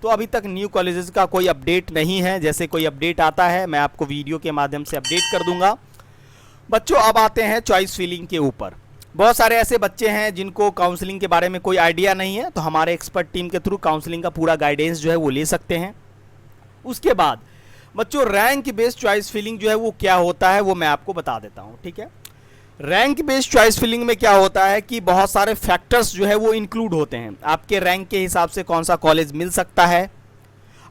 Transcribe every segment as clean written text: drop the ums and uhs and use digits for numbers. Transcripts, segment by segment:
तो अभी तक न्यू कॉलेजेस का कोई अपडेट नहीं है। जैसे कोई अपडेट आता है मैं आपको वीडियो के माध्यम से अपडेट कर दूंगा। बच्चों अब आते हैं चॉइस फिलिंग के ऊपर। बहुत सारे ऐसे बच्चे हैं जिनको काउंसलिंग के बारे में कोई आइडिया नहीं है, तो हमारे एक्सपर्ट टीम के थ्रू काउंसलिंग का पूरा गाइडेंस जो है वो ले सकते हैं। उसके बाद बच्चों रैंक बेस्ड चॉइस फिलिंग जो है वो क्या होता है वो मैं आपको बता देता हूँ। ठीक है, रैंक बेस्ड चॉइस फिलिंग में क्या होता है कि बहुत सारे फैक्टर्स जो है वो इंक्लूड होते हैं। आपके रैंक के हिसाब से कौन सा कॉलेज मिल सकता है।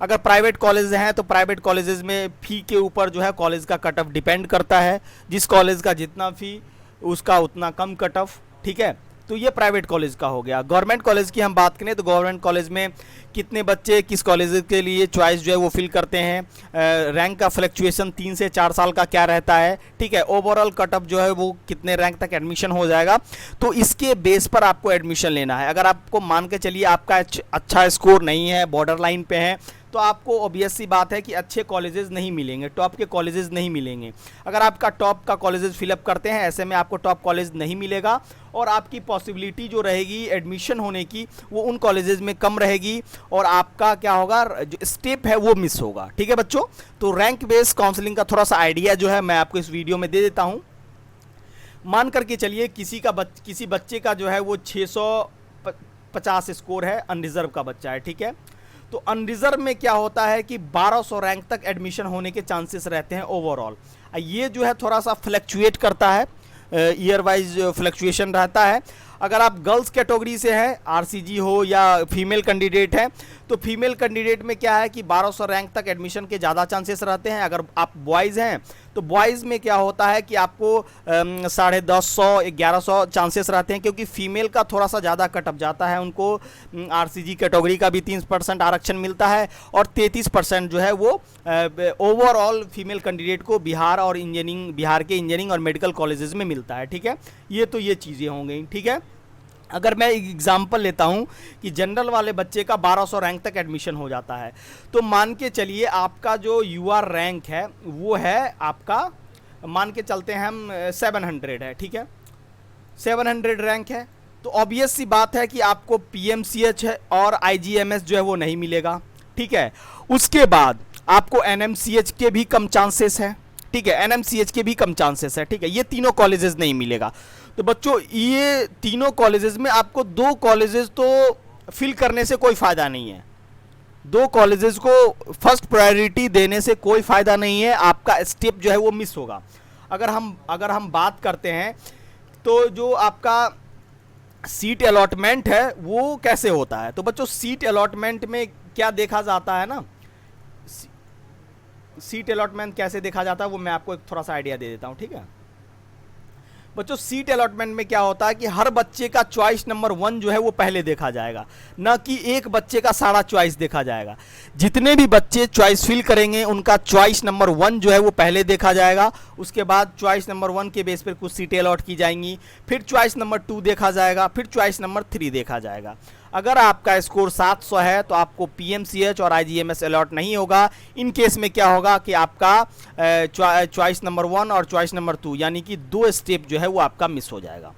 अगर प्राइवेट कॉलेज हैं तो प्राइवेट कॉलेजेस में फ़ी के ऊपर जो है कॉलेज का कट ऑफ डिपेंड करता है। जिस कॉलेज का जितना फ़ी उसका उतना कम कट ऑफ। ठीक है, तो ये प्राइवेट कॉलेज का हो गया। गवर्नमेंट कॉलेज की हम बात करें तो गवर्नमेंट कॉलेज में कितने बच्चे किस कॉलेज के लिए चॉइस जो है वो फिल करते हैं, रैंक का फ्लक्चुएशन 3 से 4 साल का क्या रहता है। ठीक है, ओवरऑल कट ऑफ जो है वो कितने रैंक तक एडमिशन हो जाएगा, तो इसके बेस पर आपको एडमिशन लेना है। अगर आपको मान के चलिए आपका अच्छा स्कोर नहीं है, बॉर्डर लाइन पे है, तो आपको ऑब्वियस सी बात है कि अच्छे कॉलेजेस नहीं मिलेंगे, टॉप के कॉलेजेस नहीं मिलेंगे। अगर आपका टॉप का कॉलेजेस फिलअप करते हैं, ऐसे में आपको टॉप कॉलेज नहीं मिलेगा और आपकी पॉसिबिलिटी जो रहेगी एडमिशन होने की वो उन कॉलेजेस में कम रहेगी और आपका क्या होगा, जो स्टेप है वो मिस होगा। ठीक है बच्चों, तो रैंक बेस्ड काउंसलिंग का थोड़ा सा आइडिया जो है मैं आपको इस वीडियो में दे देता हूँ। मान करके चलिए किसी बच्चे का जो है वो 650 स्कोर है, अनरिजर्व का बच्चा है। ठीक है, तो अनरिजर्व में क्या होता है कि 1200 रैंक तक एडमिशन होने के चांसेस रहते हैं ओवरऑल। ये जो है थोड़ा सा फ्लक्चुएट करता है, ईयर वाइज फ्लक्चुएशन रहता है। अगर आप गर्ल्स कैटेगरी से हैं, आरसीजी हो या फीमेल कैंडिडेट हैं, तो फीमेल कैंडिडेट में क्या है कि 1200 रैंक तक एडमिशन के ज़्यादा चांसेस रहते हैं। अगर आप बॉयज़ हैं तो बॉयज़ में क्या होता है कि आपको 1050 1100 चांसेस रहते हैं, क्योंकि फीमेल का थोड़ा सा ज़्यादा कटअप जाता है। उनको आरसीजी कैटेगरी का भी 3% आरक्षण मिलता है और 33% जो है वो ओवरऑल फीमेल कैंडिडेट को बिहार के इंजीनियरिंग और मेडिकल कॉलेजेस में मिलता है। ठीक है, ये चीज़ें हो गई। ठीक है, अगर मैं एग्जाम्पल लेता हूं कि जनरल वाले बच्चे का 1200 रैंक तक एडमिशन हो जाता है, तो मान के चलिए आपका जो यूआर रैंक है वो है आपका, मान के चलते हैं हम 700 है। ठीक है, 700 रैंक है, तो ऑब्वियस सी बात है कि आपको पीएमसीएच और आईजीएमएस जो है वो नहीं मिलेगा। ठीक है, उसके बाद आपको एनएमसीएच के भी कम चांसेस है। ठीक है, एनएमसीएच के भी कम चांसेस है। ठीक है, ये तीनों कॉलेजेस नहीं मिलेगा। तो बच्चों ये तीनों कॉलेजेस में आपको 2 कॉलेजेस तो फिल करने से कोई फ़ायदा नहीं है। 2 कॉलेजेस को फर्स्ट प्रायोरिटी देने से कोई फ़ायदा नहीं है, आपका स्टेप जो है वो मिस होगा। अगर हम बात करते हैं तो जो आपका सीट अलॉटमेंट है वो कैसे होता है, तो बच्चों सीट अलॉटमेंट में क्या देखा जाता है ना, सीट अलॉटमेंट कैसे देखा जाता है वो मैं आपको एक थोड़ा सा आइडिया दे देता हूँ। ठीक है बच्चों, सीट अलॉटमेंट में क्या होता है कि हर बच्चे का चॉइस नंबर 1 जो है वो पहले देखा जाएगा, ना कि एक बच्चे का सारा चॉइस देखा जाएगा। जितने भी बच्चे चॉइस फिल करेंगे उनका चॉइस नंबर 1 जो है वो पहले देखा जाएगा। उसके बाद चॉइस नंबर 1 के बेस पर कुछ सीटें अलॉट की जाएंगी, फिर चॉइस नंबर 2 देखा जाएगा, फिर चॉइस नंबर 3 देखा जाएगा। अगर आपका स्कोर 700 है तो आपको पीएमसीएच और आईजीएमएस अलॉट नहीं होगा। इन केस में क्या होगा कि आपका चॉइस नंबर 1 और चॉइस नंबर 2 यानी कि 2 स्टेप जो है वो आपका मिस हो जाएगा।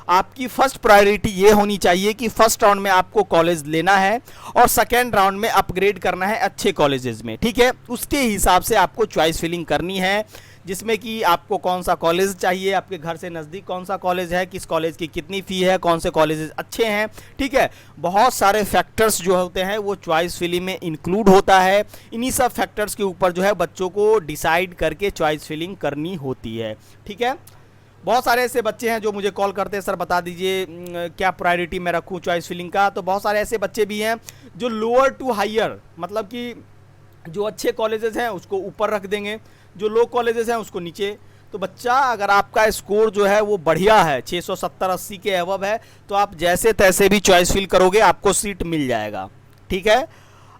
आपकी फर्स्ट प्रायोरिटी ये होनी चाहिए कि फर्स्ट राउंड में आपको कॉलेज लेना है और सेकेंड राउंड में अपग्रेड करना है अच्छे कॉलेजेस में। ठीक है, उसके हिसाब से आपको चॉइस फिलिंग करनी है, जिसमें कि आपको कौन सा कॉलेज चाहिए, आपके घर से नज़दीक कौन सा कॉलेज है, किस कॉलेज की कितनी फ़ी है, कौन से कॉलेजेस अच्छे हैं। ठीक है, बहुत सारे फैक्टर्स जो होते हैं वो चॉइस फिलिंग में इंक्लूड होता है। इन्हीं सब फैक्टर्स के ऊपर जो है बच्चों को डिसाइड करके चॉइस फिलिंग करनी होती है। ठीक है, बहुत सारे ऐसे बच्चे हैं जो मुझे कॉल करते हैं, सर बता दीजिए क्या प्रायोरिटी मैं रखूँ चॉइस फिलिंग का। तो बहुत सारे ऐसे बच्चे भी हैं जो लोअर टू हायर, मतलब कि जो अच्छे कॉलेजेस हैं उसको ऊपर रख देंगे, जो लो कॉलेजेस हैं उसको नीचे। तो बच्चा अगर आपका स्कोर जो है वो बढ़िया है, 670-80 के अबव है, तो आप जैसे तैसे भी चॉइस फिल करोगे आपको सीट मिल जाएगा। ठीक है,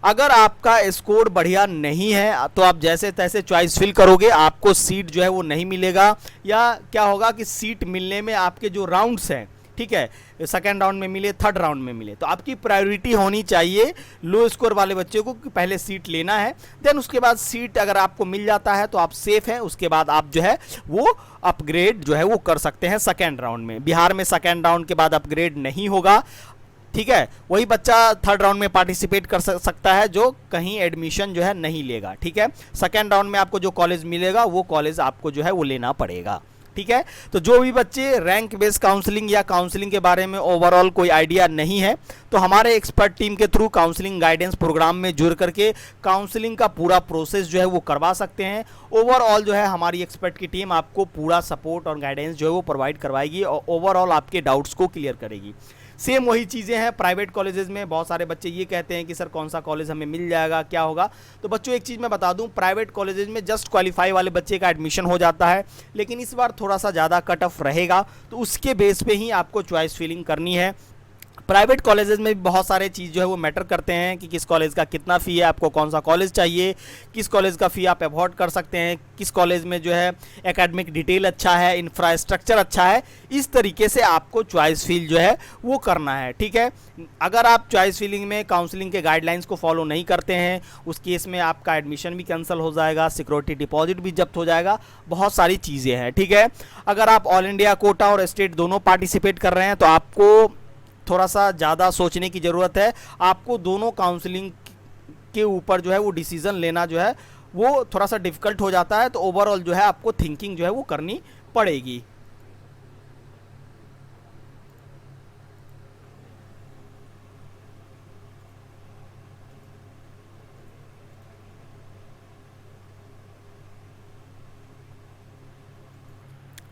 अगर आपका स्कोर बढ़िया नहीं है तो आप जैसे तैसे चॉइस फिल करोगे आपको सीट जो है वो नहीं मिलेगा, या क्या होगा कि सीट मिलने में आपके जो राउंड्स हैं, ठीक है, सेकेंड राउंड में मिले, थर्ड राउंड में मिले, तो आपकी प्रायोरिटी होनी चाहिए लो स्कोर वाले बच्चे को कि पहले सीट लेना है, देन उसके बाद सीट अगर आपको मिल जाता है तो आप सेफ हैं। उसके बाद आप जो है वो अपग्रेड जो है वो कर सकते हैं सेकेंड राउंड में। बिहार में सेकेंड राउंड के बाद अपग्रेड नहीं होगा। ठीक है, वही बच्चा थर्ड राउंड में पार्टिसिपेट कर सकता है जो कहीं एडमिशन जो है नहीं लेगा। ठीक है, सेकेंड राउंड में आपको जो कॉलेज मिलेगा वो कॉलेज आपको जो है वो लेना पड़ेगा। ठीक है, तो जो भी बच्चे रैंक बेस्ड काउंसलिंग या काउंसलिंग के बारे में ओवरऑल कोई आइडिया नहीं है, तो हमारे एक्सपर्ट टीम के थ्रू काउंसलिंग गाइडेंस प्रोग्राम में जुड़ करके काउंसलिंग का पूरा प्रोसेस जो है वो करवा सकते हैं। ओवरऑल जो है हमारी एक्सपर्ट की टीम आपको पूरा सपोर्ट और गाइडेंस जो है वो प्रोवाइड करवाएगी और ओवरऑल आपके डाउट्स को क्लियर करेगी। सेम वही चीज़ें हैं प्राइवेट कॉलेजेस में। बहुत सारे बच्चे ये कहते हैं कि सर कौन सा कॉलेज हमें मिल जाएगा, क्या होगा। तो बच्चों एक चीज़ मैं बता दूं, प्राइवेट कॉलेजेस में जस्ट क्वालिफाई वाले बच्चे का एडमिशन हो जाता है, लेकिन इस बार थोड़ा सा ज़्यादा कट ऑफ रहेगा, तो उसके बेस पे ही आपको चॉइस फिलिंग करनी है। प्राइवेट कॉलेजेस में भी बहुत सारे चीज़ जो है वो मैटर करते हैं कि किस कॉलेज का कितना फ़ी है, आपको कौन सा कॉलेज चाहिए, किस कॉलेज का फ़ी आप अफोर्ड कर सकते हैं, किस कॉलेज में जो है एकेडमिक डिटेल अच्छा है, इंफ्रास्ट्रक्चर अच्छा है। इस तरीके से आपको चॉइस फिल जो है वो करना है। ठीक है, अगर आप चॉइस फिलिंग में काउंसलिंग के गाइडलाइंस को फॉलो नहीं करते हैं, उस केस में आपका एडमिशन भी कैंसिल हो जाएगा, सिक्योरिटी डिपॉजिट भी जब्त हो जाएगा, बहुत सारी चीज़ें हैं। ठीक है, अगर आप ऑल इंडिया कोटा और स्टेट दोनों पार्टिसिपेट कर रहे हैं तो आपको थोड़ा सा ज़्यादा सोचने की ज़रूरत है। आपको दोनों काउंसलिंग के ऊपर जो है वो डिसीज़न लेना जो है वो थोड़ा सा डिफ़िकल्ट हो जाता है, तो ओवरऑल जो है आपको थिंकिंग जो है वो करनी पड़ेगी।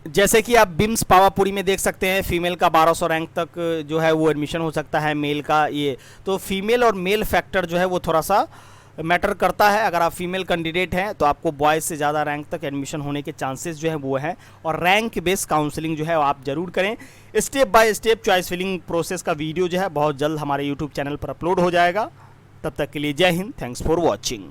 जैसे कि आप बिम्स पावापुरी में देख सकते हैं, फीमेल का 1200 रैंक तक जो है वो एडमिशन हो सकता है, मेल का ये तो फीमेल और मेल फैक्टर जो है वो थोड़ा सा मैटर करता है। अगर आप फीमेल कैंडिडेट हैं तो आपको बॉयज़ से ज़्यादा रैंक तक एडमिशन होने के चांसेस जो है वो हैं, और रैंक बेस्ड काउंसलिंग जो है आप ज़रूर करें। Step by step choice filling process का वीडियो जो है बहुत जल्द हमारे यूट्यूब चैनल पर अपलोड हो जाएगा। तब तक के लिए जय हिंद, थैंक्स फॉर वॉचिंग।